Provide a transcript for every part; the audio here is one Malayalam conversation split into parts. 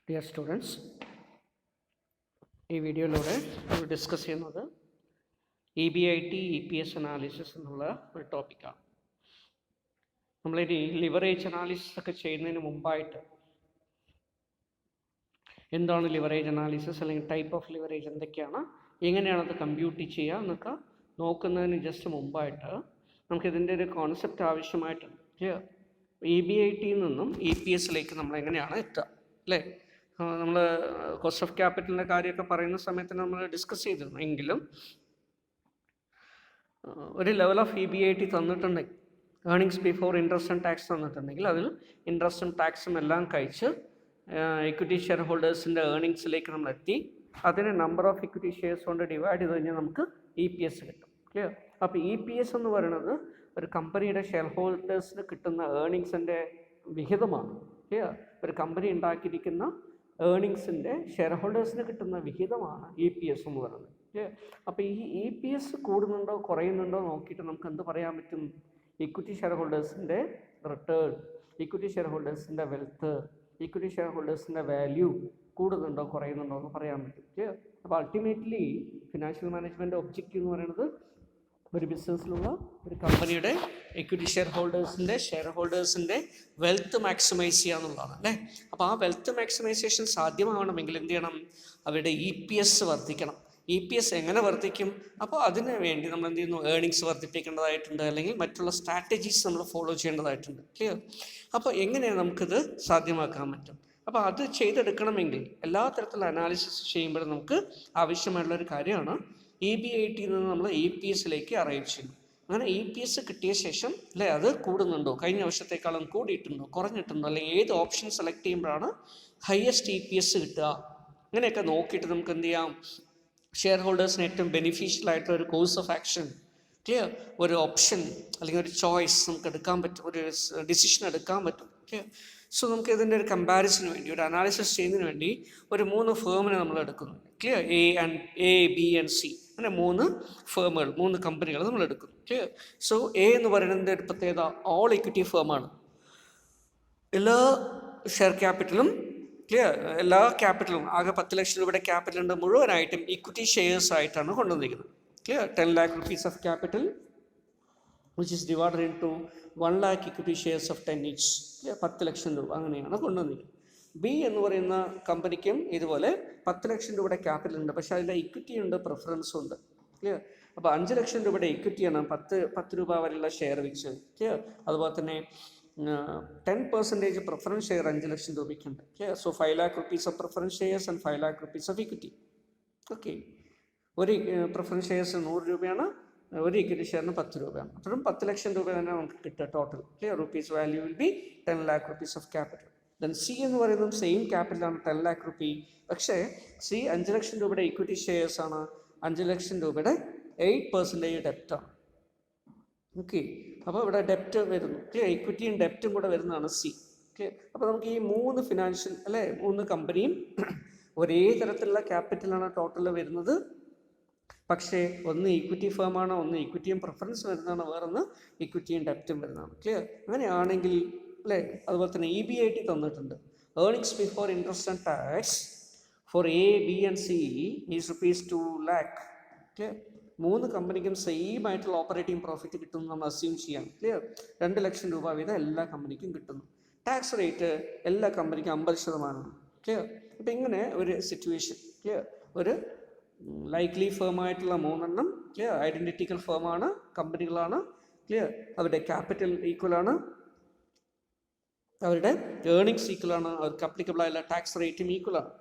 Dear students, ഈ വീഡിയോയിലൂടെ നമ്മൾ ഡിസ്കസ് ചെയ്യുന്നത് EBIT EPS അനാലിസിസ് എന്നുള്ള ഒരു ടോപ്പിക്കാണ്. നമ്മളിനി ലിവറേജ് അനാലിസിസ് ഒക്കെ ചെയ്യുന്നതിന് മുമ്പായിട്ട് എന്താണ് ലിവറേജ് അനാലിസിസ് അല്ലെങ്കിൽ ടൈപ്പ് ഓഫ് ലിവറേജ് എന്തൊക്കെയാണ്, എങ്ങനെയാണ് അത് കമ്പ്യൂട്ട് ചെയ്യുക എന്നൊക്കെ നോക്കുന്നതിന് ജസ്റ്റ് മുമ്പായിട്ട് നമുക്കിതിൻ്റെ ഒരു കോൺസെപ്റ്റ് ആവശ്യമായിട്ടുണ്ട്. EBIT നിന്നും EPSലേക്ക് നമ്മൾ എങ്ങനെയാണ് എത്തുക, അല്ലേ? നമ്മൾ കോസ്റ്റ് ഓഫ് ക്യാപിറ്റലിൻ്റെ കാര്യമൊക്കെ പറയുന്ന സമയത്ത് നമ്മൾ ഡിസ്കസ് ചെയ്തിരുന്നു. എങ്കിലും ഒരു ലെവൽ ഓഫ് EBIT തന്നിട്ടുണ്ടെങ്കിൽ, earnings before interest and tax തന്നിട്ടുണ്ടെങ്കിൽ അതിൽ ഇൻട്രസ്റ്റും ടാക്സും എല്ലാം കഴിച്ച് ഇക്വിറ്റി ഷെയർ ഹോൾഡേഴ്സിൻ്റെ ഏർണിങ്സിലേക്ക് നമ്മൾ എത്തി അതിനെ നമ്പർ ഓഫ് ഇക്വിറ്റി ഷെയർസ് കൊണ്ട് ഡിവൈഡ് ചെയ്ത് കഴിഞ്ഞാൽ നമുക്ക് EPS കിട്ടും. ക്ലിയർ? അപ്പോൾ EPS എന്ന് പറയുന്നത് ഒരു കമ്പനിയുടെ ഷെയർ ഹോൾഡേഴ്സിന് കിട്ടുന്ന ഏർണിങ്സിൻ്റെ വിഹിതമാണ്. ക്ലിയർ? ഒരു കമ്പനി ഉണ്ടാക്കിയിരിക്കുന്ന ഏർണിങ്സിൻ്റെ ഷെയർ ഹോൾഡേഴ്സിന് കിട്ടുന്ന വിഹിതമാണ് EPS എന്ന് പറയുന്നത്. അപ്പോൾ ഈ EPS കൂടുന്നുണ്ടോ കുറയുന്നുണ്ടോ നോക്കിയിട്ട് നമുക്ക് എന്ത് പറയാൻ പറ്റും? ഇക്വിറ്റി ഷെയർ ഹോൾഡേഴ്സിൻ്റെ റിട്ടേൺ, ഇക്വിറ്റി ഷെയർ ഹോൾഡേഴ്സിൻ്റെ വെൽത്ത്, ഇക്വിറ്റി ഷെയർ ഹോൾഡേഴ്സിൻ്റെ വാല്യൂ കൂടുന്നുണ്ടോ കുറയുന്നുണ്ടോ എന്ന് പറയാൻ പറ്റും. അപ്പോൾ അൾട്ടിമേറ്റ്ലി ഫിനാൻഷ്യൽ മാനേജ്മെൻറ്റ് ഒബ്ജക്റ്റീവ് എന്ന് പറയുന്നത് ഒരു ബിസിനസ്സിലുള്ള ഒരു കമ്പനിയുടെ ഇക്വിറ്റി ഷെയർ ഹോൾഡേഴ്സിൻ്റെ വെൽത്ത് മാക്സിമൈസ് ചെയ്യുക എന്നുള്ളതാണ്, അല്ലേ? അപ്പോൾ ആ വെൽത്ത് മാക്സിമൈസേഷൻ സാധ്യമാവണമെങ്കിൽ എന്ത് ചെയ്യണം? അവരുടെ EPS വർദ്ധിക്കണം. EPS എങ്ങനെ വർദ്ധിക്കും? അപ്പോൾ അതിന് വേണ്ടി നമ്മൾ എന്ത് ചെയ്യുന്നു? ഏർണിങ്സ് വർദ്ധിപ്പിക്കേണ്ടതായിട്ടുണ്ട്, അല്ലെങ്കിൽ മറ്റുള്ള സ്ട്രാറ്റജീസ് നമ്മൾ ഫോളോ ചെയ്യേണ്ടതായിട്ടുണ്ട്. ക്ലിയർ? അപ്പോൾ എങ്ങനെയാണ് നമുക്കിത് സാധ്യമാക്കാൻ പറ്റും? അപ്പോൾ അത് ചെയ്തെടുക്കണമെങ്കിൽ എല്ലാ തരത്തിലുള്ള അനാലിസിസ് ചെയ്യുമ്പോഴും നമുക്ക് ആവശ്യമായിട്ടുള്ളൊരു കാര്യമാണ് EBIT നിന്ന് നമ്മൾ EPSലേക്ക് അറൈവ് ചെയ്യുന്നു. അങ്ങനെ EPS കിട്ടിയ ശേഷം, അല്ലേ, അത് കൂടുന്നുണ്ടോ, കഴിഞ്ഞ വർഷത്തേക്കാളും കൂടിയിട്ടുണ്ടോ കുറഞ്ഞിട്ടുണ്ടോ, അല്ലെങ്കിൽ ഏത് ഓപ്ഷൻ സെലക്ട് ചെയ്യുമ്പോഴാണ് ഹയസ്റ്റ് EPS കിട്ടുക, അങ്ങനെയൊക്കെ നോക്കിയിട്ട് നമുക്ക് എന്ത് ചെയ്യാം? ഷെയർ ഹോൾഡേഴ്സിന് ഏറ്റവും ബെനിഫിഷ്യൽ ആയിട്ടുള്ള ഒരു കോഴ്സ് ഓഫ് ആക്ഷൻ, ക്ലിയർ, ഒരു ഓപ്ഷൻ അല്ലെങ്കിൽ ഒരു ചോയ്സ് നമുക്ക് എടുക്കാൻ പറ്റും, ഒരു ഡിസിഷൻ എടുക്കാൻ പറ്റും. ക്ലിയർ? സോ നമുക്ക് ഇതിൻ്റെ ഒരു കമ്പാരിസന് വേണ്ടി, ഒരു അനാലിസിസ് ചെയ്യുന്നതിന് വേണ്ടി ഒരു 3 ഫേമിനെ നമ്മൾ എടുക്കുന്നു. Clear? A, B and C അങ്ങനെ 3 ഫേമുകൾ, 3 കമ്പനികൾ നമ്മൾ എടുക്കുന്നു. ക്ലിയർ? സോ A എന്ന് പറയുന്നതിൻ്റെ ഒരു പ്രത്യേകത ഓൾ ഇക്വിറ്റി ഫേമാണ്. എല്ലാ ഷെയർ ക്യാപിറ്റലും, ക്ലിയർ, എല്ലാ ക്യാപിറ്റലും ആകെ 10 ലക്ഷം രൂപയുടെ ക്യാപിറ്റലുണ്ട്, മുഴുവനായിട്ടും ഇക്വിറ്റി ഷെയർസ് ആയിട്ടാണ് കൊണ്ടുവന്നിരിക്കുന്നത്. Clear? 10 lakh rupees of capital which is divided into 1 lakh equity shares of 10 each. 10 ലക്ഷം രൂപ അങ്ങനെയാണ് കൊണ്ടുവന്നിരിക്കുന്നത്. B എന്ന് പറയുന്ന കമ്പനിക്കും ഇതുപോലെ 10 ലക്ഷം രൂപയുടെ ക്യാപിറ്റൽ ഉണ്ട്, പക്ഷേ അതിൻ്റെ ഇക്വിറ്റി ഉണ്ട്, പ്രിഫറൻസും ഉണ്ട്. ക്ലിയർ? അപ്പോൾ 5 ലക്ഷം രൂപയുടെ ഇക്വിറ്റിയാണ് 10 രൂപ വരെയുള്ള ഷെയർ വെച്ച്. ക്ലിയർ? അതുപോലെ തന്നെ 10% പ്രിഫറൻസ് ഷെയർ 5 ലക്ഷം രൂപയ്ക്കുണ്ട്. Clear? So 5 lakh rupees of preference shares and 5 lakh rupees of equity. Okay, ഒരു പ്രിഫറൻസ് ഷെയർസ് 100 രൂപയാണ്, ഒരു ഇക്വിറ്റി ഷെയറിന് 10 രൂപയാണ്. അപ്പോഴും 10 ലക്ഷം രൂപ തന്നെ നമുക്ക് കിട്ടുക total. Clear? Rupees value will be 10 lakh rupees of capital. Then C എന്ന് പറയുന്നത് സെയിം ക്യാപിറ്റലാണ്, 10 lakh rupee. പക്ഷേ C 5 ലക്ഷം രൂപയുടെ ഇക്വിറ്റി ഷെയർസ് ആണ്, 5 ലക്ഷം രൂപയുടെ 8% ഡെപ്റ്റാണ്. ഓക്കെ, അപ്പോൾ ഇവിടെ ഡെപ്റ്റ് വരുന്നു. ക്ലിയർ? ഇക്വിറ്റിയും ഡെപ്റ്റും കൂടെ വരുന്നതാണ് C. ക്ലിയർ? അപ്പോൾ നമുക്ക് ഈ 3 ഫിനാൻഷ്യൽ, അല്ലേ, 3 കമ്പനിയും ഒരേ തരത്തിലുള്ള ക്യാപിറ്റലാണ് ടോട്ടൽ വരുന്നത്. പക്ഷേ ഒന്ന് ഇക്വിറ്റി ഫേമാണ്, ഒന്ന് ഇക്വിറ്റിയും പ്രിഫറൻസ് വരുന്നതാണ്, വേറൊന്ന് ഇക്വിറ്റിയും ഡെപ്റ്റും വരുന്നതാണ്. ക്ലിയർ? അങ്ങനെയാണെങ്കിൽ, അല്ലേ, അതുപോലെ തന്നെ EBIT തന്നിട്ടുണ്ട്. Earnings before interest and tax four A, B and C is ₹2 lakh. Clear? 3 കമ്പനിക്കും സെയിം ആയിട്ടുള്ള ഓപ്പറേറ്റിംഗ് പ്രോഫിറ്റ് കിട്ടുന്നു നമ്മൾ അസ്യൂം ചെയ്യാം. ക്ലിയർ? 2 ലക്ഷം രൂപ വീതം എല്ലാ കമ്പനിക്കും കിട്ടുന്നു. ടാക്സ് റേറ്റ് എല്ലാ കമ്പനിക്കും 50%. ക്ലിയർ? അപ്പം ഇങ്ങനെ ഒരു സിറ്റുവേഷൻ. ക്ലിയർ? ഒരു ലൈക്ലി ഫേമായിട്ടുള്ള 3 ക്ലിയർ, ഐഡൻറ്റിറ്റിക്കൽ ഫേമാണ്, കമ്പനികളാണ്. ക്ലിയർ? അവരുടെ ക്യാപിറ്റൽ ഈക്വലാണ്, അവരുടെ ഏർണിങ്സ് ഈക്വലാണ്, അവർക്ക് അപ്ലിക്കബിൾ ആയുള്ള ടാക്സ് റേറ്റും ഈക്വലാണ്.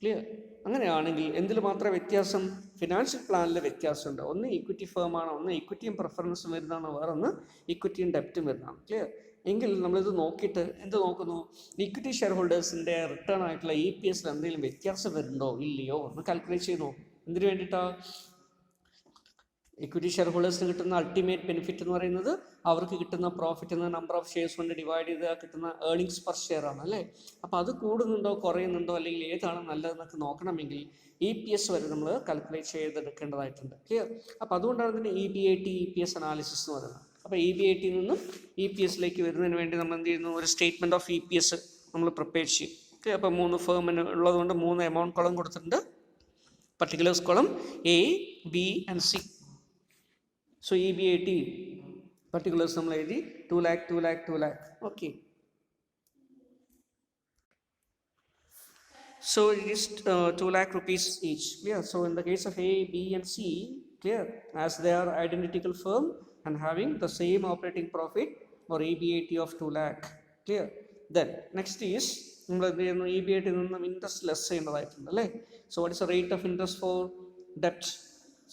ക്ലിയർ? അങ്ങനെയാണെങ്കിൽ എന്തിൽ മാത്രമേ വ്യത്യാസം? ഫിനാൻഷ്യൽ പ്ലാനിൽ വ്യത്യാസമുണ്ട്. ഒന്ന് ഇക്വിറ്റി ഫേമാണ്, ഒന്ന് ഇക്വിറ്റിയും പ്രിഫറൻസും വരുന്നതാണ്, വേറൊന്ന് ഇക്വിറ്റിയും ഡെപ്റ്റും വരുന്നതാണ്. ക്ലിയർ? എങ്കിൽ നമ്മളിത് നോക്കിയിട്ട് എന്ത് നോക്കുന്നു? ഇക്വിറ്റി ഷെയർ ഹോൾഡേഴ്സിൻ്റെ റിട്ടേൺ ആയിട്ടുള്ള EPS എന്തെങ്കിലും വ്യത്യാസം വരുന്നുണ്ടോ ഇല്ലയോ എന്ന് കാൽക്കുലേറ്റ് ചെയ്ത് നോക്കും. എന്തിനു വേണ്ടിയിട്ടാണ്? ഇക്വിറ്റി ഷെയർ ഹോൾഡേഴ്സിന് കിട്ടുന്ന അൾട്ടിമേറ്റ് ബെനിഫിറ്റ് എന്ന് പറയുന്നത് അവർക്ക് കിട്ടുന്ന പ്രോഫിറ്റ് എന്ന നമ്പർ ഓഫ് ഷെയർസ് കൊണ്ട് ഡിവൈഡ് ചെയ്ത് കിട്ടുന്ന ഏർണിങ്സ് പെർ ഷെയർ ആണ്, അല്ലേ? അപ്പോൾ അത് കൂടുന്നുണ്ടോ കുറയുന്നുണ്ടോ, അല്ലെങ്കിൽ ഏതാണ് നല്ലതെന്നൊക്കെ നോക്കണമെങ്കിൽ EPS വരെ നമ്മൾ കാൽക്കുലേറ്റ് ചെയ്തെടുക്കേണ്ടതായിട്ടുണ്ട്. ക്ലിയർ? അപ്പോൾ അതുകൊണ്ടാണ് ഇതിന് EBIT EPS അനാലിസിസ് എന്ന് പറയുന്നത്. അപ്പോൾ EBIT നിന്നും EPSലേക്ക് വരുന്നതിന് വേണ്ടി നമ്മൾ എന്ത് ചെയ്യുന്നു? ഒരു സ്റ്റേറ്റ്മെൻറ്റ് ഓഫ് EPS നമ്മൾ പ്രിപ്പയർ ചെയ്യും. അപ്പോൾ 3 ഫേമിന് ഉള്ളതുകൊണ്ട് 3 എമൗണ്ട് കോളം കൊടുത്തിട്ടുണ്ട്. Particulars column A, B and C. So EBAT particulars നമ്മൾ എഴുതി 2 lakh 2 lakh 2 lakh. Okay. So it is 2 lakh rupees each. Clear. So in the case of A, B and C, clear, as they are identical firm and having the same operating profit or EBAT of 2 lakh. Clear. Then next is നമ്മൾ എന്ത് ചെയ്യുന്നു, EBAT നിന്നും ഇൻട്രസ്റ്റ് ലെസ് ചെയ്യേണ്ടതായിട്ടുണ്ട് അല്ലേ. So what is the rate of interest for ഡെപ്റ്റ്?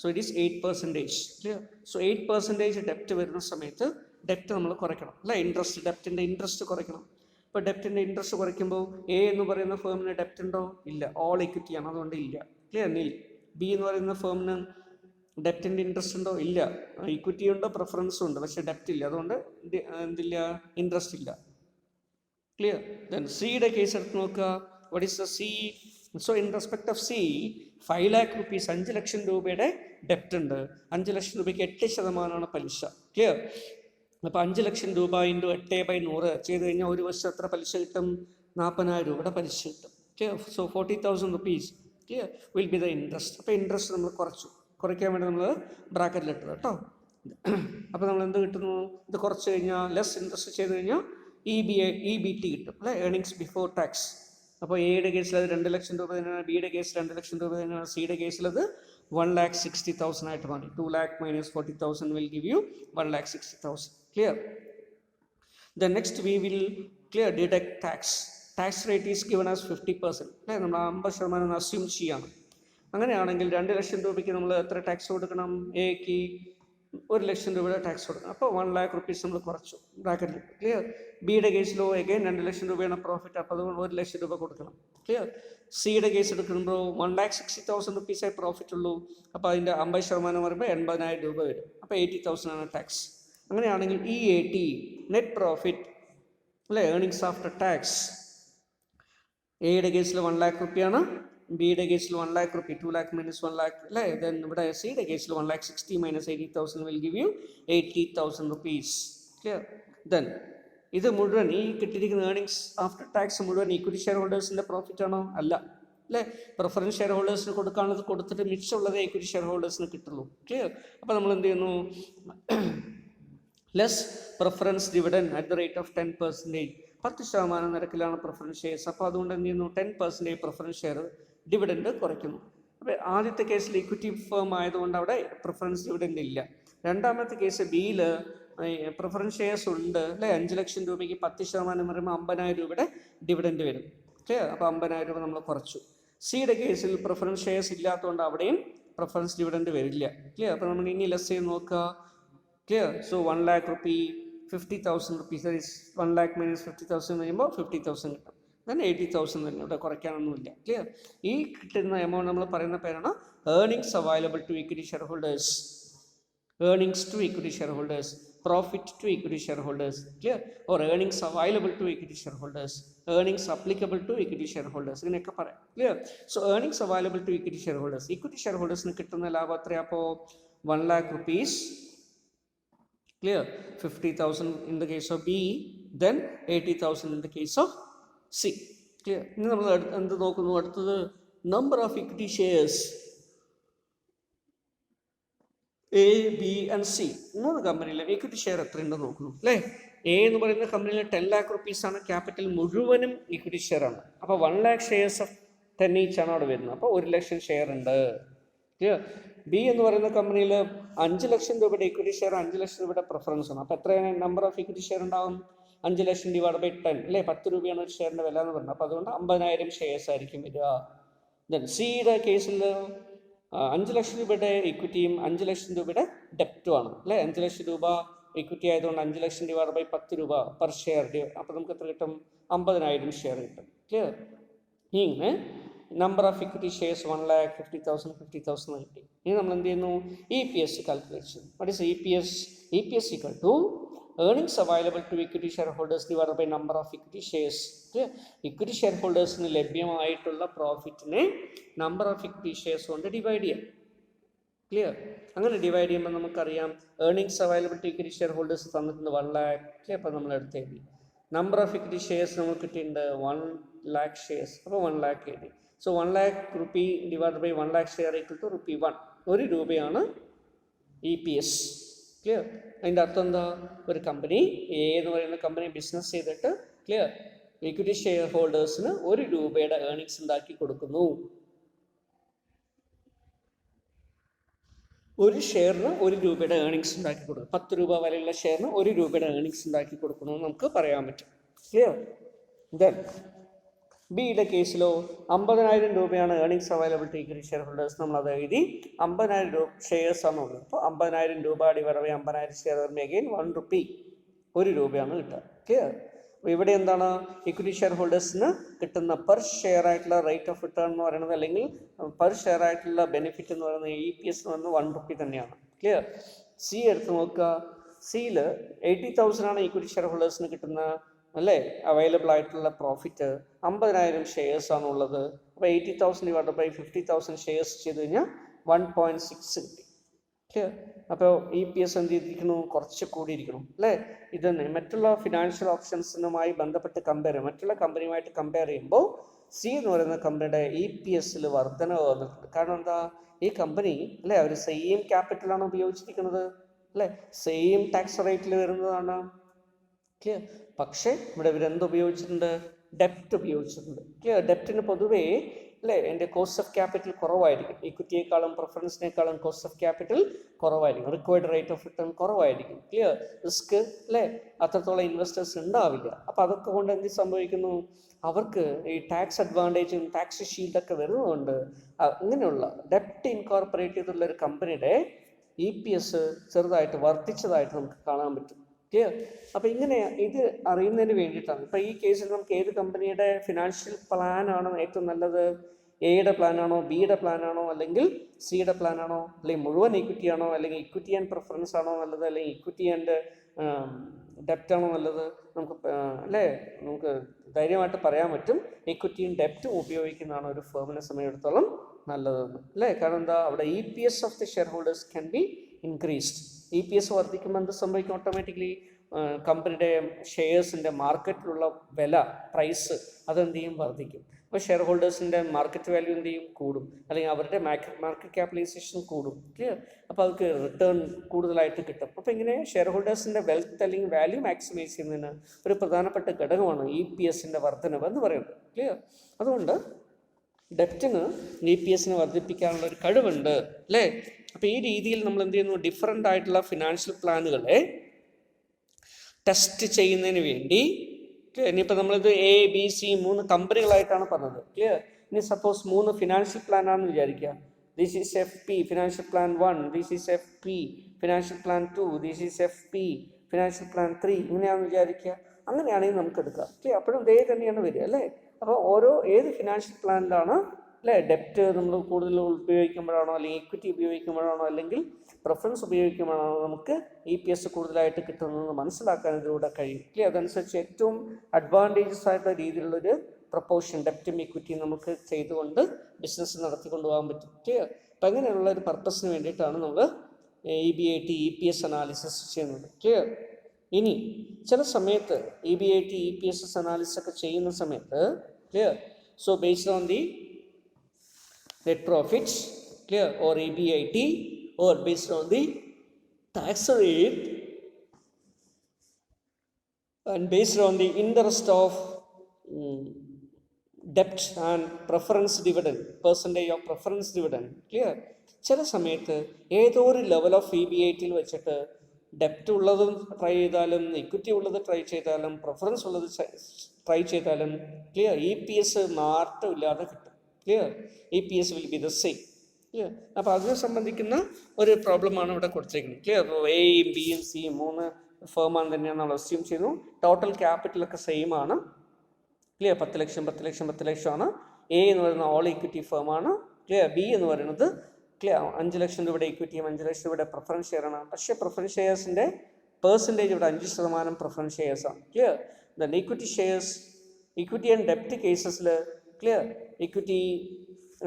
So it is 8%. Clear. So 8% ഡെപ്റ്റ് വരുന്ന സമയത്ത് ഡെപ്റ്റ് നമ്മൾ കുറയ്ക്കണം അല്ലേ. ഇൻട്രസ്റ്റ്, ഡെപ്റ്റിൻ്റെ ഇൻട്രസ്റ്റ് കുറയ്ക്കണം. ഇപ്പോൾ ഡെപ്റ്റിൻ്റെ ഇൻട്രസ്റ്റ് കുറയ്ക്കുമ്പോൾ എ എന്ന് പറയുന്ന ഫേമിന് ഡെപ്റ്റ് ഉണ്ടോ? ഇല്ല, ഓൾ ഇക്വിറ്റിയാണ്, അതുകൊണ്ട് ഇല്ല. ക്ലിയർ. നീൽ. ബി എന്ന് പറയുന്ന ഫേമിന് ഡെപ്റ്റിൻ്റെ ഇൻട്രസ്റ്റ് ഉണ്ടോ? ഇല്ല, ഇക്വിറ്റി ഉണ്ടോ, പ്രിഫറൻസും ഉണ്ട്, പക്ഷേ ഡെപ്റ്റ് ഇല്ല, അതുകൊണ്ട് എന്തില്ല, ഇൻട്രസ്റ്റ് ഇല്ല. ക്ലിയർ. ദെൻ സിയുടെ കേസ് എടുത്ത് നോക്കുക. What is the C? So in respect of C 5 lakh rupees, 5 ലക്ഷം രൂപയുടെ ഡെപ്റ്റ് ഉണ്ട്. 5 ലക്ഷം രൂപയ്ക്ക് 8% പലിശ. ക്ലിയർ. അപ്പോൾ 5 ലക്ഷം രൂപ ഇൻറ്റു 8/100 ചെയ്ത് കഴിഞ്ഞാൽ ഒരു വർഷം എത്ര പലിശ കിട്ടും? 40,000 രൂപയുടെ പലിശ കിട്ടും. Clear. So 40,000 rupees clear will be the interest. അപ്പോൾ ഇൻട്രസ്റ്റ് നമ്മൾ കുറയ്ക്കാൻ വേണ്ടി നമ്മൾ ബ്രാക്കറ്റിലിട്ടത് കേട്ടോ. അപ്പോൾ നമ്മൾ എന്ത് കിട്ടുന്നു? ഇത് കുറച്ച് കഴിഞ്ഞാൽ ലെസ് ഇൻട്രസ്റ്റ് ചെയ്ത് കഴിഞ്ഞാൽ EBT കിട്ടും അല്ലേ, ഏർണിങ്സ് ബിഫോർ ടാക്സ്. അപ്പോൾ എയുടെ കേസിൽ അത് 2 ലക്ഷം രൂപ തന്നെയാണ്, ബിയുടെ കേസിൽ 2 ലക്ഷം രൂപ തന്നെയാണ്, സിയുടെ കേസിൽ അത് 1,60,000 ആയിട്ട് മാറി. 2 lakh minus 40,000 will give you 1,60,000. Clear. Then next we will deduct tax. Tax rate is given as 50%. അല്ലേ, നമ്മൾ 50% അസ്യൂം ചെയ്യാണ്. അങ്ങനെയാണെങ്കിൽ 2 ലക്ഷം രൂപയ്ക്ക് നമ്മൾ എത്ര ടാക്സ് കൊടുക്കണം? എക്ക് 1 ലക്ഷം രൂപയുടെ ടാക്സ് കൊടുക്കണം. അപ്പോൾ 1 lakh rupees നമ്മൾ കുറച്ചു ബ്രാക്കറ്റിൽ. ക്ലിയർ. ബിയുടെ കേസിലോ എഗൈൻ 2 ലക്ഷം രൂപയാണ് പ്രോഫിറ്റ്, അപ്പോൾ അതുകൊണ്ട് 1 ലക്ഷം രൂപ കൊടുക്കണം. ക്ലിയർ. സിയുടെ കേസ് എടുക്കുമ്പോൾ 1,60,000 rupees പ്രോഫിറ്റ് ഉള്ളൂ, അപ്പോൾ അതിൻ്റെ 50% പറയുമ്പോൾ 80,000 രൂപ വരും. അപ്പോൾ 80,000 ആണ് ടാക്സ്. അങ്ങനെയാണെങ്കിൽ EAT നെറ്റ് പ്രോഫിറ്റ് അല്ലേ, ഏർണിങ്സ് ആഫ്റ്റർ ടാക്സ്. എയുടെ കേസിൽ 1 lakh രൂപയാണ്, ബിയുടെ കേസിൽ 1 lakh rupee, 2 lakh minus 1 lakh അല്ലേ. ദെൻ ഇവിടെ സിയുടെ കേസിൽ 1,60,000 minus 80,000 will give you 80,000 rupees. Clear. Then ഇത് മുഴുവൻ ഈ കിട്ടിയിരിക്കുന്ന ഏർണിങ്സ് ആഫ്റ്റർ ടാക്സ് മുഴുവൻ ഇക്വിറ്റി ഷെയർ ഹോൾഡേഴ്സിൻ്റെ പ്രോഫിറ്റ് ആണോ? അല്ല അല്ലേ. പ്രിഫറൻസ് ഷെയർ ഹോൾഡേഴ്സിന് കൊടുക്കാനുള്ളത് കൊടുത്തിട്ട് മിച്ചമുള്ളതേ ഇക്വിറ്റി ഷെയർ ഹോൾഡേഴ്സിന് കിട്ടുള്ളൂ. ക്ലിയർ. അപ്പോൾ നമ്മൾ എന്ത് ചെയ്യുന്നു? Less preference dividend at the rate of 10%. 10% നിരക്കിലാണ് പ്രിഫറൻസ് ഷെയർസ്. അപ്പോൾ അതുകൊണ്ട് എന്ത് ചെയ്യുന്നു? 10% പ്രിഫറൻസ് ഷെയർ ഡിവിഡൻഡ് കുറയ്ക്കുന്നു. അപ്പോൾ ആദ്യത്തെ കേസിൽ ഇക്വിറ്റി ഫേം ആയതുകൊണ്ട് അവിടെ പ്രിഫറൻസ് ഡിവിഡൻഡ് ഇല്ല. രണ്ടാമത്തെ കേസ് ബിയിൽ പ്രിഫറൻസ് ഷെയർസ് ഉണ്ട് അല്ലേ. 5 ലക്ഷം രൂപയ്ക്ക് 10% പറയുമ്പോൾ 50,000 രൂപയുടെ ഡിവിഡൻഡ് വരും. ക്ലിയർ. അപ്പോൾ 50,000 രൂപ നമ്മൾ കുറച്ചു. സിയുടെ കേസിൽ പ്രിഫറൻസ് ഷെയർസ് ഇല്ലാത്തതുകൊണ്ട് അവിടെയും പ്രിഫറൻസ് ഡിവിഡൻഡ് വരില്ല. ക്ലിയർ. അപ്പോൾ നമ്മൾ ഇനി ലെസ് ചെയ്ത് നോക്കുക. Clear. So 1 lakh rupee 50,000 rupees, that is 1 lakh minus 50,000 കഴിയുമ്പോൾ 50,000 കിട്ടും. then 80,000 തന്നെ, ഇവിടെ കുറയ്ക്കാനൊന്നുമില്ല. ക്ലിയർ. ഈ കിട്ടുന്ന എമൗണ്ട് നമ്മൾ പറയുന്ന പേരാണ് earnings available to equity share holders. Earnings to equity share holders, profit to equity share holders. Clear. Or earnings available to equity share holders, earnings applicable to equity share holders, ഇങ്ങനെയൊക്കെ പറയാം. Clear. So earnings available to equity share holders, equity share ഹോൾഡേഴ്സിന് കിട്ടുന്ന ലാഭം എത്രയാണ്? അപ്പോൾ 1 lakh rupees. Clear. 50,000 in the case of B, then 80,000 in the case of C. Clear. ഇനി നമ്മൾ എന്ത് നോക്കുന്നു? അടുത്തത് number of equity shares A, B and C. 3 കമ്പനിയിലെ ഇക്വിറ്റി ഷെയർ എത്രയുണ്ടെന്ന് നോക്കുന്നു അല്ലേ. എ എന്ന് പറയുന്ന കമ്പനിയിൽ 10 lakh rupees ആണ് ക്യാപിറ്റൽ, മുഴുവനും ഇക്വിറ്റി ഷെയർ ആണ്. അപ്പോൾ 1 lakh shares of 10 each ആണ് അവിടെ വരുന്നത്. അപ്പോൾ 1 ലക്ഷം ഷെയർ ഉണ്ട്. ക്ലിയർ. ബി എന്ന് പറയുന്ന കമ്പനിയിൽ 5 ലക്ഷം രൂപയുടെ ഇക്വിറ്റി ഷെയർ, 5 ലക്ഷം രൂപയുടെ പ്രിഫറൻസ് ആണ്. അപ്പോൾ എത്രയാണ് നമ്പർ ഓഫ് ഇക്വിറ്റി ഷെയർ ഉണ്ടാവും? 5 ലക്ഷം ഡിവൈഡ് ബൈ 10 അല്ലേ. 10 രൂപയാണ് ഒരു ഷെയറിൻ്റെ വില എന്ന് പറഞ്ഞത്. അപ്പോൾ അതുകൊണ്ട് 50,000 ഷെയർസ് ആയിരിക്കും വരിക. ദെൻ സിയുടെ കേസിൽ 5 ലക്ഷം രൂപയുടെ ഇക്വിറ്റിയും 5 ലക്ഷം രൂപയുടെ ഡെപ്റ്റും ആണ് അല്ലേ. 5 ലക്ഷം രൂപ ഇക്വിറ്റി ആയതുകൊണ്ട് 5 ലക്ഷം ഡിവൈഡ് ബൈ 10 രൂപ പെർ ഷെയർ. അപ്പോൾ നമുക്ക് എത്ര കിട്ടും? 50,000 ഷെയർ കിട്ടും. ക്ലിയർ. ഇങ്ങനെ number of equity shares 1 lakh 50,000 50,000 കിട്ടി. ഇനി നമ്മൾ എന്ത് ചെയ്യുന്നു? EPS കാൽക്കുലേറ്റ് ചെയ്യുന്നു. What is EPS? EPS equal to earnings available to equity share holders divide by number of equity shares. Equity share ഹോൾഡേഴ്സിന് ലഭ്യമായിട്ടുള്ള പ്രോഫിറ്റിനെ നമ്പർ ഓഫ് ഇക്വിറ്റി ഷെയർസ് കൊണ്ട് ഡിവൈഡ് ചെയ്യാം. ക്ലിയർ. അങ്ങനെ ഡിവൈഡ് ചെയ്യുമ്പോൾ നമുക്കറിയാം earnings available to equity share holders തന്നിട്ടുണ്ട് 1 lakh. അപ്പോൾ നമ്മൾ എടുത്ത് എഴുതി. നമ്പർ ഓഫ് ഇക്വിറ്റി ഷെയർസ് നമുക്ക് കിട്ടിയിട്ടുണ്ട് 1,00,000 ഷെയർസ്. അപ്പോൾ 1,00,000 എഴുതി. So 1,00,000 rupee divide by 1,00,000 share equal to ₹1. 1 രൂപയാണ് EPS. ക്ലിയർ? അതിൻ്റെ അർത്ഥം എന്താ? ഒരു കമ്പനി എന്ന് പറയുന്ന കമ്പനി ബിസിനസ് ചെയ്തിട്ട് ക്ലിയർ ഇക്വിറ്റി ഷെയർ ഹോൾഡേഴ്സിന് 1 രൂപയുടെ ഏർണിങ്സ് ഉണ്ടാക്കി കൊടുക്കുന്നു. ഒരു ഷെയറിന് 1 രൂപയുടെ ഏർണിങ്സ് ഉണ്ടാക്കി കൊടുക്കും. 10 രൂപ വിലയുള്ള ഷെയറിന് 1 രൂപയുടെ ഏർണിങ്സ് ഉണ്ടാക്കി കൊടുക്കണമെന്ന് നമുക്ക് പറയാൻ പറ്റും. ക്ലിയർ? ദെൻ ബിയുടെ കേസിലോ 50,000 രൂപയാണ് earnings available to equity share holders. നമ്മളത് എഴുതി 50,000 രൂപ ഷെയർസ് ആണ് ഉള്ളത്. അപ്പോൾ 50,000 രൂപ divide by 50,000 share again 1 rupee, 1 രൂപയാണ് കിട്ടുക. ക്ലിയർ? അപ്പോൾ ഇവിടെ എന്താണ് ഇക്വിറ്റി ഷെയർ ഹോൾഡേഴ്സിന് കിട്ടുന്ന പെർ ഷെയർ ആയിട്ടുള്ള റേറ്റ് ഓഫ് റിട്ടേൺ എന്ന് പറയുന്നത്, അല്ലെങ്കിൽ പെർ ഷെയർ ആയിട്ടുള്ള ബെനിഫിറ്റ് എന്ന് പറയുന്നത് EPS എന്ന് പറയുന്നത് 1 റുപ്പി തന്നെയാണ്. ക്ലിയർ? സി എടുത്ത് നോക്കുക. സിയിൽ 80,000 ആണ് ഇക്വിറ്റി ഷെയർ ഹോൾഡേഴ്സിന് കിട്ടുന്ന അല്ലേ അവൈലബിൾ ആയിട്ടുള്ള പ്രോഫിറ്റ്. 50,000 ഷെയർസ് ആണുള്ളത്. അപ്പോൾ 80,000 ഡിവൈഡ് ബൈ 50,000 ഷെയർസ് ചെയ്ത് കഴിഞ്ഞാൽ 1.6 കിട്ടി. ക്ലിയർ? അപ്പോൾ EPS എന്ത് ചെയ്തിരിക്കുന്നു? കുറച്ച് കൂടിയിരിക്കണം അല്ലേ? ഇത് മറ്റുള്ള ഫിനാൻഷ്യൽ ഓപ്ഷൻസുമായി ബന്ധപ്പെട്ട് മറ്റുള്ള കമ്പനിയുമായിട്ട് കമ്പയർ ചെയ്യുമ്പോൾ സി എന്ന് പറയുന്ന കമ്പനിയുടെ EPSൽ വർധനവ് വന്നിട്ടുണ്ട്. കാരണം എന്താ? ഈ കമ്പനി അല്ലേ അവർ സെയിം ക്യാപിറ്റലാണ് ഉപയോഗിച്ചിരിക്കുന്നത് അല്ലേ? സെയിം ടാക്സ് റേറ്റിൽ വരുന്നതാണ്. ക്ലിയർ? പക്ഷേ ഇവിടെ ഇവരെന്ത് ഉപയോഗിച്ചിട്ടുണ്ട്? ഡെപ്റ്റ് ഉപയോഗിച്ചിട്ടുണ്ട്. ക്ലിയർ? ഡെപ്റ്റിന് പൊതുവേ അല്ലേ എൻ്റെ കോസ്റ്റ് ഓഫ് ക്യാപിറ്റൽ കുറവായിരിക്കും. ഇക്വിറ്റിയേക്കാളും പ്രിഫറൻസിനേക്കാളും കോസ്റ്റ് ഓഫ് ക്യാപിറ്റൽ കുറവായിരിക്കും. റിക്വയർഡ് റേറ്റ് ഓഫ് റിട്ടേൺ കുറവായിരിക്കും. ക്ലിയർ? റിസ്ക് അല്ലേ അത്രത്തോളം ഇൻവെസ്റ്റേഴ്സ് ഉണ്ടാവില്ല. അപ്പോൾ അതൊക്കെ കൊണ്ട് എന്ത് സംഭവിക്കുന്നു? അവർക്ക് ഈ ടാക്സ് അഡ്വാൻറ്റേജും ടാക്സ് ഷീൽഡൊക്കെ വരുന്നതുകൊണ്ട് ഇങ്ങനെയുള്ള ഡെപ്റ്റ് ഇൻകോർപ്പറേറ്റ് ചെയ്തുള്ള ഒരു കമ്പനിയുടെ EPS ചെറുതായിട്ട് വർദ്ധിച്ചതായിട്ട് നമുക്ക് കാണാൻ പറ്റും. ക്ലിയർ? അപ്പോൾ ഇങ്ങനെ ഇത് അറിയുന്നതിന് വേണ്ടിയിട്ടാണ്. ഇപ്പോൾ ഈ കേസിൽ നമുക്ക് ഏത് കമ്പനിയുടെ ഫിനാൻഷ്യൽ പ്ലാനാണോ ഏറ്റവും നല്ലത്? എയുടെ പ്ലാനാണോ, ബിയുടെ പ്ലാനാണോ, അല്ലെങ്കിൽ സിയുടെ പ്ലാനാണോ, അല്ലെങ്കിൽ മുഴുവൻ ഇക്വിറ്റി ആണോ, അല്ലെങ്കിൽ ഇക്വിറ്റി ആൻഡ് പ്രിഫറൻസ് ആണോ നല്ലത്, അല്ലെങ്കിൽ ഇക്വിറ്റി ആൻഡ് ഡെപ്റ്റ് ആണോ നല്ലത്? നമുക്ക് അല്ലേ നമുക്ക് ധൈര്യമായിട്ട് പറയാൻ പറ്റും ഇക്വിറ്റിയും ഡെപ്റ്റും ഉപയോഗിക്കുന്നതാണ് ഒരു ഫേമിനെ സമയത്തോളം നല്ലതെന്ന് അല്ലേ? കാരണം എന്താ? അവിടെ EPS of the share holders can be increased. EPS വർദ്ധിക്കുമ്പോൾ എന്ത് സംഭവിക്കും? ഓട്ടോമാറ്റിക്കലി കമ്പനിയുടെ ഷെയർസിൻ്റെ മാർക്കറ്റിലുള്ള വില, പ്രൈസ് അതെന്ത് ചെയ്യും? വർദ്ധിക്കും. അപ്പോൾ ഷെയർ ഹോൾഡേഴ്സിൻ്റെ മാർക്കറ്റ് വാല്യൂ എന്ത് ചെയ്യും? കൂടും. അല്ലെങ്കിൽ അവരുടെ മാർക്കറ്റ് ക്യാപിറ്റലൈസേഷൻ കൂടും. ക്ലിയർ? അപ്പോൾ അവർക്ക് റിട്ടേൺ കൂടുതലായിട്ട് കിട്ടും. അപ്പോൾ ഇങ്ങനെ ഷെയർ ഹോൾഡേഴ്സിൻ്റെ വെൽത്ത് അല്ലെങ്കിൽ വാല്യൂ മാക്സിമൈസ് ചെയ്യുന്നതിന് ഒരു പ്രധാനപ്പെട്ട ഘടകമാണ് EPSൻ്റെ വർധനവ് എന്ന് പറയുന്നത്. ക്ലിയർ? അതുകൊണ്ട് ഡെപ്റ്റിന് EPSനെ വർദ്ധിപ്പിക്കാനുള്ള ഒരു കഴിവുണ്ട് അല്ലേ? അപ്പോൾ ഈ രീതിയിൽ നമ്മൾ എന്ത് ചെയ്യുന്നു? ഡിഫറെൻ്റ് ആയിട്ടുള്ള ഫിനാൻഷ്യൽ പ്ലാനുകളെ ടെസ്റ്റ് ചെയ്യുന്നതിന് വേണ്ടി ഇനിയിപ്പോൾ നമ്മളിത് ABC 3 കമ്പനികളായിട്ടാണ് പറഞ്ഞത്. ക്ലിയർ? ഇനി സപ്പോസ് 3 ഫിനാൻഷ്യൽ പ്ലാൻ ആണെന്ന് വിചാരിക്കുക. This is FP financial plan 1, this is FP financial plan 2, this is FP financial plan 3 ഇങ്ങനെയാണെന്ന് വിചാരിക്കുക. അങ്ങനെയാണെങ്കിൽ നമുക്ക് എടുക്കാം. ക്ലിയർ? അപ്പോഴും ഇതേ തന്നെയാണ് വരിക അല്ലേ? അപ്പോൾ ഏത് ഫിനാൻഷ്യൽ പ്ലാനിലാണ് അല്ലേ ഡെപ്റ്റ് നമ്മൾ കൂടുതൽ ഉപയോഗിക്കുമ്പോഴാണോ, അല്ലെങ്കിൽ ഇക്വിറ്റി ഉപയോഗിക്കുമ്പോഴാണോ, അല്ലെങ്കിൽ പ്രിഫറൻസ് ഉപയോഗിക്കുമ്പോഴാണോ നമുക്ക് EPS കൂടുതലായിട്ട് കിട്ടുന്നതെന്ന് മനസ്സിലാക്കാൻ ഇതിലൂടെ കഴിയും. ക്ലിയർ? അതനുസരിച്ച് ഏറ്റവും അഡ്വാൻറ്റേജസ് ആയിട്ടുള്ള രീതിയിലുള്ളൊരു പ്രൊപ്പോർഷൻ ഡെപ്റ്റും ഇക്വിറ്റിയും നമുക്ക് ചെയ്തുകൊണ്ട് ബിസിനസ് നടത്തിക്കൊണ്ടു പോകാൻ പറ്റും. ക്ലിയർ? അപ്പം അങ്ങനെയുള്ള ഒരു പർപ്പസിന് വേണ്ടിയിട്ടാണ് നമ്മൾ EBIT EPS അനാലിസിസ് ചെയ്യുന്നത്. ക്ലിയർ? ഇനി ചില സമയത്ത് EBIT EPS അനാലിസിസ് ഒക്കെ ചെയ്യുന്ന സമയത്ത് clear so based on the net profits clear or EBIT or based on the tax rate and based on the interest of debt and preference dividend percentage of preference dividend clear ചില സമയത്ത് ഏതോ ഒരു ലെവൽ ഓഫ് EBITയിൽ വെച്ചിട്ട് ഡെപ്റ്റ് ഉള്ളതും ട്രൈ ചെയ്താലും ഇക്വിറ്റി ഉള്ളത് ട്രൈ ചെയ്താലും പ്രിഫറൻസ് ഉള്ളത് ട്രൈ ചെയ്താലും ക്ലിയർ EPS മാറ്റമില്ലാതെ കിട്ടും. Clear? EPS will be the same. Clear? അപ്പോൾ അതിനെ സംബന്ധിക്കുന്ന ഒരു പ്രോബ്ലമാണ് ഇവിടെ കൊടുത്തേക്കുന്നത്. ക്ലിയർ? എയും ബിയും സിയും 3 ഫേമാണ് തന്നെയാണ് നമ്മൾ അസ്യൂം ചെയ്തു. ടോട്ടൽ ക്യാപിറ്റലൊക്കെ സെയിം ആണ്. ക്ലിയർ? 10 ലക്ഷം 10 ലക്ഷം 10 ലക്ഷമാണ്. എ എന്ന് പറയുന്ന ഓൾ ഇക്വിറ്റി ഫേമാണ്. ക്ലിയർ? ബി എന്ന് പറയുന്നത് ക്ലിയർ 5 ലക്ഷം രൂപയുടെ ഇക്വിറ്റിയും 5 ലക്ഷം രൂപയുടെ പ്രിഫറൻസ് ഷെയറാണ്. പക്ഷേ പ്രിഫറൻസ് ഷെയർസിൻ്റെ പെർസെൻറ്റേജ് ഇവിടെ 5% പ്രിഫറൻസ് ഷെയർസാണ്. Clear? Then equity shares equity and ഡെപ്റ്റ് കേസസിൽ ക്ലിയർ ഇക്വിറ്റി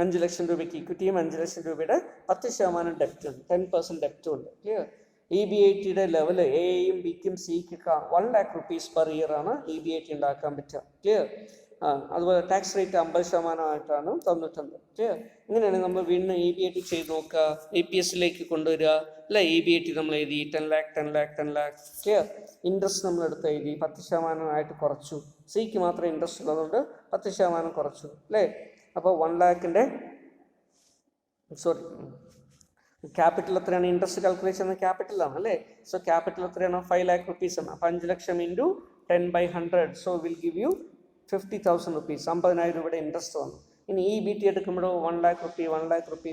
5 ലക്ഷം രൂപയ്ക്ക് ഇക്വിറ്റിയും 5 ലക്ഷം രൂപയുടെ 10% ഡെപ്റ്റ് ഉണ്ട്, 10% ഡെപ്റ്റും ഉണ്ട്. ക്ലിയർ? EBITയുടെ ലെവൽ എയും ബിക്കും സിക്ക് 1 lakh rupees പെർ ഇയർ ആണ് EBIT ഉണ്ടാക്കാൻ പറ്റുക. ക്ലിയർ? അതുപോലെ ടാക്സ് റേറ്റ് 50% തന്നിട്ടുണ്ട്. ക്ലിയർ? ഇങ്ങനെയാണെങ്കിൽ നമ്മൾ വീണ്ടും EBIT ചെയ്ത് നോക്കുക, APSലേക്ക് കൊണ്ടുവരിക. അല്ല, EBIT നമ്മൾ എഴുതി 10 lakh. ക്ലിയർ? ഇൻട്രസ്റ്റ് നമ്മൾ എടുത്ത് എഴുതി 10% കുറച്ചു. സിക്ക് മാത്രം ഇൻട്രസ്റ്റ് ഉള്ളതുകൊണ്ട് 10% കുറച്ചു. അല്ലേ? അപ്പോൾ 1 lakhന്റെ ക്യാപിറ്റൽ എത്രയാണ്? ഇൻട്രസ്റ്റ് കാൽക്കുലേറ്റ് ചെയ്യുന്ന ക്യാപിറ്റലാണ് അല്ലേ? സോ ക്യാപിറ്റൽ എത്രയാണ്? 5 lakh rupees ആണ്. അപ്പോൾ 5 ലക്ഷം into 10/100, so will give you 50,000 rupees. 50,000 രൂപയുടെ ഇൻട്രസ്റ്റ് വന്നു. ഇനി EBT എടുക്കുമ്പോഴോ 1 lakh rupee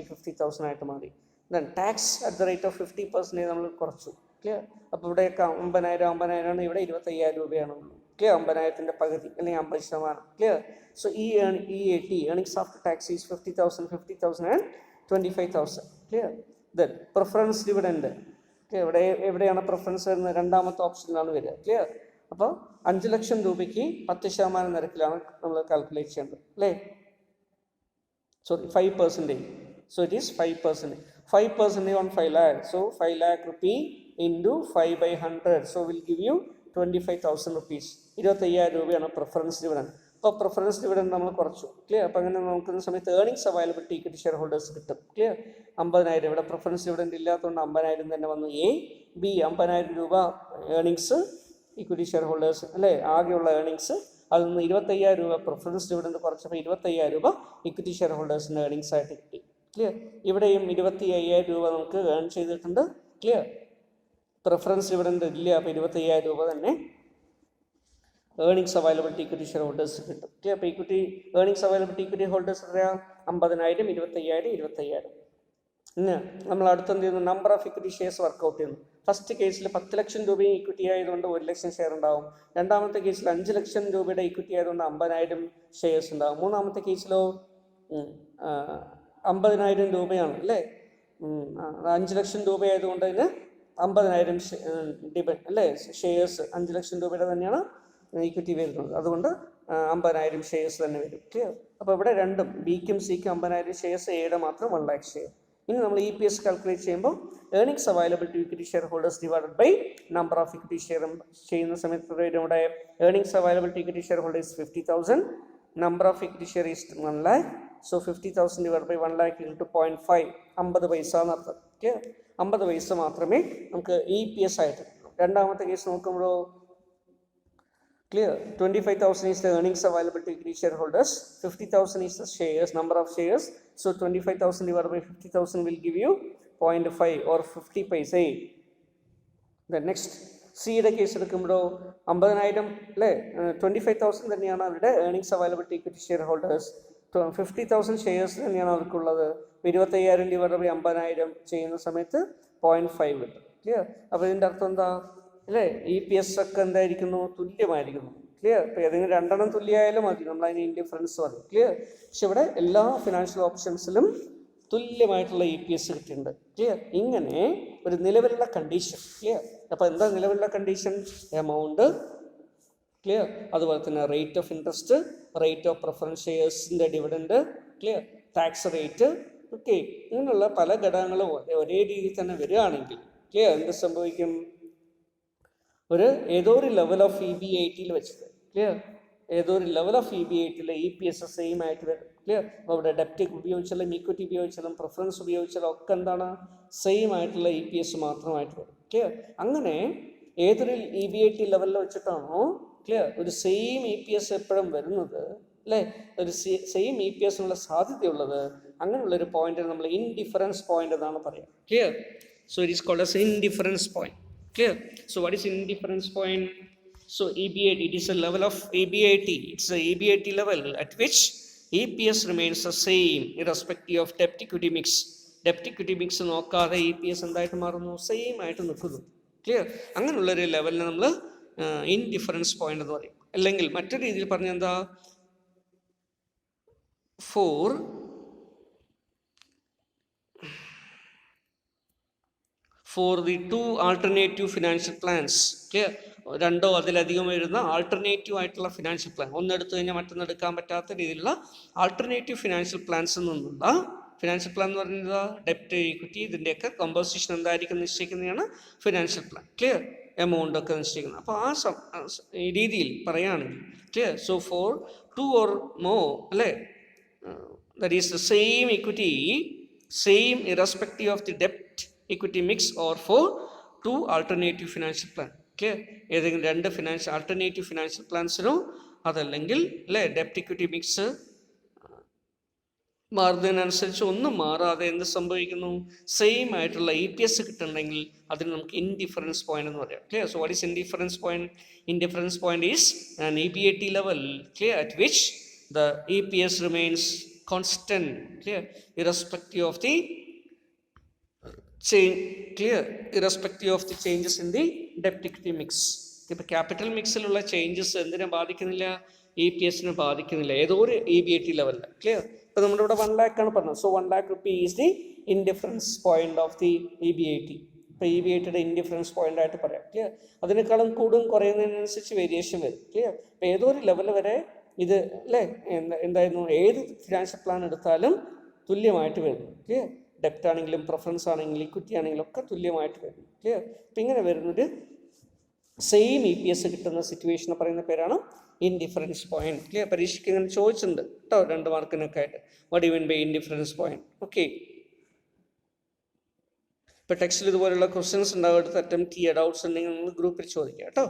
50,000 ആയിട്ട് മാറി. Then tax at the rate of 50% നമ്മൾ കുറച്ചു. ക്ലിയർ? അപ്പോൾ ഇവിടെയൊക്കെ 50,000 ആണ്, ഇവിടെ 25,000 രൂപയാണ് ഉള്ളൂ. ക്ലിയർ? 50,000ൻ്റെ പകുതി അല്ലെങ്കിൽ 50%. Clear? So EAT, earnings after tax, is 50,000 and 25,000. Clear? Then preference dividend. എവിടെയാണ് പ്രിഫറൻസ് വരുന്നത്? രണ്ടാമത്തെ ഓപ്ഷനിലാണ് വരിക. ക്ലിയർ? അപ്പോൾ 5 ലക്ഷം രൂപയ്ക്ക് 10% നിരക്കിലാണ് നമ്മൾ കാൽക്കുലേറ്റ് ചെയ്യേണ്ടത് അല്ലേ? 5%. So it is 5%. 5% on 5 lakh. So 5 lakh rupee into 5/100. So will give you 25,000 rupees. 25,000 രൂപയാണ് പ്രിഫറൻസ് ഡിവിഡൻഡ്. അപ്പോൾ പ്രിഫറൻസ് ഡിവിഡൻഡ് നമ്മൾ കുറച്ചു. ക്ലിയർ? അപ്പോൾ അങ്ങനെ നോക്കുന്ന സമയത്ത് earnings availability equity share holders കിട്ടും. ക്ലിയർ? 50,000. ഇവിടെ പ്രിഫറൻസ് ഡിവിഡൻഡ് ഇല്ലാത്തതുകൊണ്ട് 50,000 തന്നെ വന്നു. എ ബി 50,000 രൂപ ഏർണിങ്സ് ഇക്വിറ്റി ഷെയർ ഹോൾഡേഴ്സ് അല്ലേ? ആകെയുള്ള ഏർണിങ്സ് അതിൽ നിന്ന് 25,000 രൂപ പ്രിഫറൻസ് ഡിവിഡൻഡ് കുറച്ചപ്പോൾ 25,000 രൂപ ഇക്വിറ്റി ഷെയർ ഹോൾഡേഴ്സിൻ്റെ ഏർണിങ്സ് ആയിട്ട് കിട്ടി. ക്ലിയർ? ഇവിടെയും 25,000 രൂപ നമുക്ക് ഏൺ ചെയ്തിട്ടുണ്ട്. ക്ലിയർ? പ്രിഫറൻസ് ഡിവിഡൻഡ് ഇല്ല, അപ്പോൾ 25,000 രൂപ തന്നെ earnings availability equity share holders കിട്ടും. ക്ലിയർ? അപ്പോൾ equity earnings availability equity holders എത്രയാണ്? 50,000, 25,000. ഇന്ന് നമ്മൾ അടുത്തെന്ത് ചെയ്യുന്നു? Number of equity shares work out ചെയ്യുന്നു. ഫസ്റ്റ് കേസിൽ 10 ലക്ഷം രൂപയും ഇക്വിറ്റി ആയതുകൊണ്ട് 1 ലക്ഷം ഷെയർ ഉണ്ടാവും. രണ്ടാമത്തെ കേസിൽ 5 ലക്ഷം രൂപയുടെ ഇക്വിറ്റി ആയതുകൊണ്ട് 50,000 ഷെയർസ് ഉണ്ടാവും. മൂന്നാമത്തെ കേസിലോ 50,000 രൂപയാണ് അല്ലേ? 5 ലക്ഷം രൂപ ആയതുകൊണ്ട് അതിന് 50,000 അല്ലേ ഷെയർസ്. 5 ലക്ഷം രൂപയുടെ തന്നെയാണ് ഇക്വിറ്റി വരുന്നത്, അതുകൊണ്ട് 50,000 ഷെയർസ് തന്നെ വരും. ക്ലിയർ? അപ്പോൾ ഇവിടെ രണ്ടും ബിക്കും സിക്കും 50,000 ഷെയർസ്, എയുടെ മാത്രം 1 lakh ഷെയർ. ഇനി നമ്മൾ EPS കാൽക്കുലേറ്റ് ചെയ്യുമ്പോൾ earnings available to equity share holders divided by number of equity share ചെയ്യുന്ന സമയത്ത് ഇവിടെ earnings available to equity share holders 50,000, number of equity share is 1 lakh. So 50,000 divide by 1 lakh into 0.5, 50 പൈസ എന്നർത്ഥം. ഓക്കെ? 50 പൈസ മാത്രമേ നമുക്ക് EPS ആയിട്ട് കിട്ടുള്ളൂ. രണ്ടാമത്തെ case നോക്കുമ്പോഴോ clear 25,000 is the earnings available to equity shareholders, 50,000 is the shares, number of shares. So 25,000 divided by 50,000 will give you 0.5 or 50 paise. The next C യുടെ കേസ് എടുക്കുമ്പോഴോ 50,000 അല്ലേ? 25,000 തന്നെയാണ് അവരുടെ earnings available to equity share holders. 50,000 shares തന്നെയാണ് അവർക്കുള്ളത്. 25,000 ഡിവൈഡ് ബൈ 50,000 ചെയ്യുന്ന സമയത്ത് 0.5 കിട്ടും. ക്ലിയർ? അപ്പോൾ ഇതിൻ്റെ അർത്ഥം എന്താ അല്ലേ? EPS ഒക്കെ എന്തായിരിക്കുന്നു? തുല്യമായിരിക്കുന്നു. ക്ലിയർ? ഇപ്പോൾ ഏതെങ്കിലും രണ്ടെണ്ണം തുല്യമായാലും മതി, നമ്മളതിന് ഇൻഡിഫറൻസ് പറയും. ക്ലിയർ? പക്ഷെ ഇവിടെ എല്ലാ ഫിനാൻഷ്യൽ ഓപ്ഷൻസിലും തുല്യമായിട്ടുള്ള EPS കിട്ടിയിട്ടുണ്ട്. ക്ലിയർ? ഇങ്ങനെ ഒരു നിലവിലുള്ള കണ്ടീഷൻ. ക്ലിയർ? അപ്പോൾ എന്താ നിലവിലുള്ള കണ്ടീഷൻ? എമൗണ്ട്. ക്ലിയർ? അതുപോലെ തന്നെ rate of interest, rate of preference ഷെയർസിൻ്റെ dividend, clear? Tax rate. Okay, ഇങ്ങനെയുള്ള പല ഘടകങ്ങളും ഒരേ രീതിയിൽ തന്നെ വരികയാണെങ്കിൽ ക്ലിയർ എന്ത് സംഭവിക്കും? ഏതോ ഒരു ലെവൽ ഓഫ് EBITയിൽ വെച്ചിട്ട്, ക്ലിയർ? ഏതോ ഒരു ലെവൽ ഓഫ് EBITയിൽ EPS സെയിം ആയിട്ട് വരും. ക്ലിയർ? അപ്പോൾ ഇവിടെ ഡെപ്റ്റ് ഉപയോഗിച്ചാലും ഇക്വിറ്റി ഉപയോഗിച്ചാലും പ്രിഫറൻസ് ഉപയോഗിച്ചാലും ഒക്കെ എന്താണ്? സെയിം ആയിട്ടുള്ള EPS മാത്രമായിട്ട് വരും. ക്ലിയർ? അങ്ങനെ ഏതൊരു EBIT ലെവലിൽ വെച്ചിട്ടാണോ ക്ലിയർ ഒരു സെയിം EPS എപ്പോഴും വരുന്നത് അല്ലേ, ഒരു സെയിം EPS ഉള്ള സാധ്യതയുള്ളത്, അങ്ങനെയുള്ളൊരു പോയിന്റ് നമ്മൾ ഇൻഡിഫറൻസ് പോയിന്റ് എന്നാണ് പറയുക. Clear? So it is called as indifference point. Clear? So what is indifference point? So EBIT, it is a level of EBIT. It's a EBIT level at which EPS remains the same irrespective of debt equity mix. Debt equity mix നോക്കാതെ EPS എന്തായിട്ട് മാറുന്നു? സെയിം ആയിട്ട് നിൽക്കുന്നു. ക്ലിയർ? അങ്ങനെയുള്ളൊരു ലെവലിനെ നമ്മൾ ഇൻഡിഫറൻസ് പോയിന്റ് എന്ന് പറയും. അല്ലെങ്കിൽ മറ്റൊരു രീതിയിൽ പറഞ്ഞാൽ എന്താ? For the two alternative financial plans, clear? രണ്ടോ അതിലധികം വരുന്ന ആൾട്ടർനേറ്റീവ് ആയിട്ടുള്ള ഫിനാൻഷ്യൽ പ്ലാൻ, ഒന്നെടുത്തു കഴിഞ്ഞാൽ മറ്റൊന്നെടുക്കാൻ പറ്റാത്ത രീതിയിലുള്ള ആൾട്ടർനേറ്റീവ് ഫിനാൻഷ്യൽ പ്ലാൻസിൽ നിന്നുള്ള ഫിനാൻഷ്യൽ പ്ലാൻ എന്ന് പറയുന്നത് ഡെപ്റ്റ് ഇക്വിറ്റി ഇതിൻ്റെയൊക്കെ കമ്പോസിഷൻ എന്തായിരിക്കും നിശ്ചയിക്കുന്നതാണ് ഫിനാൻഷ്യൽ പ്ലാൻ. ക്ലിയർ? എമൗണ്ട് ഒക്കെ നിശ്ചയിക്കുന്നത്. അപ്പോൾ ഈ രീതിയിൽ പറയുകയാണെങ്കിൽ clear. So for 2 or more അല്ലേ, that is the same equity, same irrespective of the debt equity mix, or for 2 alternative financial plan. Clear? ഏതെങ്കിലും 2 ഫിനാൻഷ്യൽ ആൾട്ടർനേറ്റീവ് ഫിനാൻഷ്യൽ പ്ലാൻസിനോ അതല്ലെങ്കിൽ അല്ലേ ഡെപ്റ്റ് ഇക്വിറ്റി മിക്സ് മാറുന്നതിനനുസരിച്ച് ഒന്നും മാറാതെ എന്ത് സംഭവിക്കുന്നു, സെയിം ആയിട്ടുള്ള EPS കിട്ടുന്നുണ്ടെങ്കിൽ അതിന് നമുക്ക് ഇൻഡിഫറൻസ് പോയിന്റ് എന്ന് പറയാം. Clear? So what is indifference point? Indifference point is an EBAT level, clear, at which the EPS remains constant, clear, irrespective of the change, clear, irrespective of the changes in the debt equity mix. ഇപ്പോൾ ക്യാപിറ്റൽ മിക്സിലുള്ള ചേഞ്ചസ് എന്തിനെ ബാധിക്കുന്നില്ല, EPSനെ ബാധിക്കുന്നില്ല, ഏതോ ഒരു EBAT ലെവലിൽ. ക്ലിയർ? ഇപ്പോൾ നമ്മുടെ ഇവിടെ 1 lakh ആണ് പറഞ്ഞത്. So 1 lakh rupee is the indifference point of the EBAT. ഇപ്പോൾ EBATയുടെ ഇൻഡിഫറൻസ് പോയിന്റ് ആയിട്ട് പറയാം. ക്ലിയർ? അതിനേക്കാളും കൂടും കുറയുന്നതിനനുസരിച്ച് വേരിയേഷൻ വരും. ക്ലിയർ? ഇപ്പോൾ ഏതോ ഒരു ലെവൽ വരെ ഇത് അല്ലേ എന്തായിരുന്നു, ഏത് ഫിനാൻഷ്യൽ പ്ലാൻ എടുത്താലും തുല്യമായിട്ട് വരുന്നു. ക്ലിയർ? ഡെപ്റ്റ് ആണെങ്കിലും പ്രിഫറൻസ് ആണെങ്കിലും ഇക്വിറ്റി ആണെങ്കിലും ഒക്കെ തുല്യമായിട്ട് വരുന്നു. ക്ലിയർ? അപ്പം ഇങ്ങനെ വരുന്നത് സെയിം EPS കിട്ടുന്ന സിറ്റുവേഷനെ പറയുന്ന പേരാണ് ഇൻഡിഫറൻസ് പോയിന്റ്. ക്ലിയർ? പരീക്ഷയ്ക്ക് ഇങ്ങനെ ചോദിച്ചിട്ടുണ്ട് കേട്ടോ, 2 മാർക്കിനൊക്കെ ആയിട്ട്. What you mean by indifference point? Okay. ഇപ്പോൾ ടെക്സ്റ്റിൽ ഇതുപോലുള്ള ക്വസ്റ്റ്യൻസ് ഉണ്ടാവും. എടുത്ത് അറ്റംപ്റ്റ് ചെയ്യുക. ഡൗട്ട്സ് ഉണ്ടെങ്കിൽ നിങ്ങൾ ഗ്രൂപ്പിൽ ചോദിക്കുക കേട്ടോ.